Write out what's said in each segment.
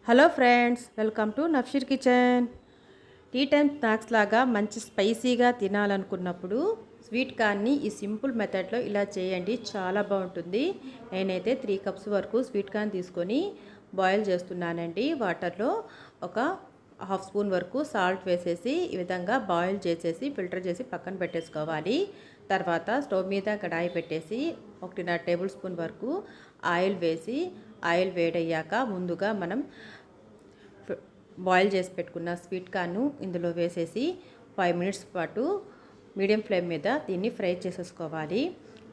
Hello friends, welcome to Nafsheer kitchen. Tea time snacks లాగా మంచి స్పైసీగా తినాలనుకున్నప్పుడు స్వీట్ కార్న్ని ఈ సింపుల్ మెథడ్లో ఇలా చేయండి, చాలా బాగుంటుంది. నేనైతే 3 కప్స్ వరకు స్వీట్ కార్న్ తీసుకొని బాయిల్ చేస్తున్నానండి. వాటర్లో ఒక హాఫ్ స్పూన్ వరకు సాల్ట్ వేసేసి ఈ విధంగా బాయిల్ చేసేసి ఫిల్టర్ చేసి పక్కన పెట్టేసుకోవాలి. తర్వాత స్టవ్ మీద కడాయి పెట్టేసి 1.5 టేబుల్ స్పూన్ వరకు ఆయిల్ వేసి, ఆయిల్ వేడయ్యాక ముందుగా మనం బాయిల్ చేసి పెట్టుకున్న స్వీట్ కార్న్ ఇందులో వేసేసి 5 మినిట్స్ పాటు మీడియం ఫ్లేమ్ మీద దీన్ని ఫ్రై చేసేసుకోవాలి.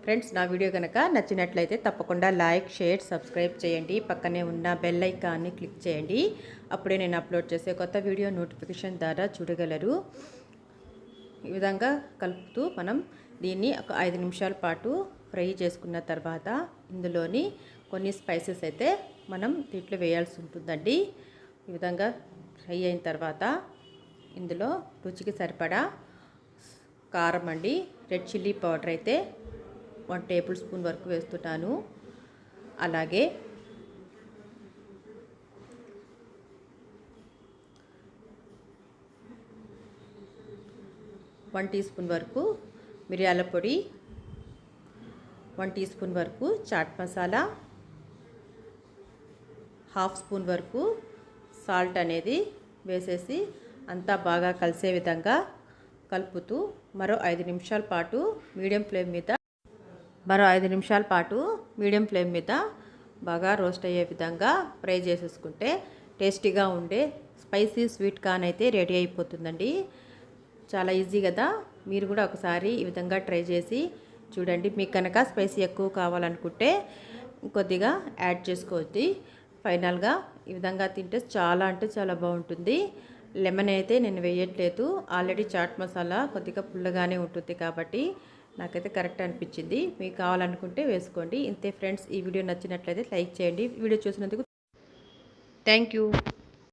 ఫ్రెండ్స్, నా వీడియో కనుక నచ్చినట్లయితే తప్పకుండా లైక్, షేర్, సబ్స్క్రైబ్ చేయండి. పక్కనే ఉన్న బెల్ ఐకాన్ని క్లిక్ చేయండి. అప్పుడే నేను అప్లోడ్ చేసే కొత్త వీడియో నోటిఫికేషన్ ద్వారా చూడగలరు. ఈ విధంగా కలుపుతూ మనం దీన్ని ఒక 5 నిమిషాల పాటు ఫ్రై చేసుకున్న తర్వాత ఇందులోని కొన్ని స్పైసెస్ అయితే మనం దీంట్లో వేయాల్సి ఉంటుందండి. ఈ విధంగా ఫ్రై అయిన తర్వాత ఇందులో రుచికి సరిపడా కారం అండి, రెడ్ చిల్లీ పౌడర్ అయితే 1 టేబుల్ స్పూన్ వరకు వేస్తున్నాను. అలాగే వన్ టీ స్పూన్ వరకు మిరియాల పొడి, 1 టీ స్పూన్ వరకు చాట్ మసాలా, హాఫ్ స్పూన్ వరకు సాల్ట్ అనేది వేసేసి అంతా బాగా కలిసే విధంగా కలుపుతూ మరో 5 నిమిషాల పాటు మీడియం ఫ్లేమ్ మీద బాగా రోస్ట్ అయ్యే విధంగా ఫ్రై చేసేసుకుంటే టేస్టీగా ఉండే స్పైసీ స్వీట్ కార్న్ అయితే రెడీ అయిపోతుందండి. చాలా ఈజీ కదా. మీరు కూడా ఒకసారి ఈ విధంగా ట్రై చేసి చూడండి. మీకు కనుక స్పైసీ ఎక్కువ కావాలనుకుంటే కొద్దిగా యాడ్ చేసుకోవచ్చు. ఫైనల్గా ఈ విధంగా తింటే చాలా అంటే చాలా బాగుంటుంది. లెమన్ అయితే నేను వేయట్లేదు, ఆల్రెడీ చాట్ మసాలా కొద్దిగా పుల్లగానే ఉంటుంది కాబట్టి నాకైతే కరెక్ట్ అనిపించింది. మీకు కావాలనుకుంటే వేసుకోండి. ఇంతే ఫ్రెండ్స్, ఈ వీడియో నచ్చినట్లయితే లైక్ చేయండి. వీడియో చూసినందుకు థ్యాంక్ యూ.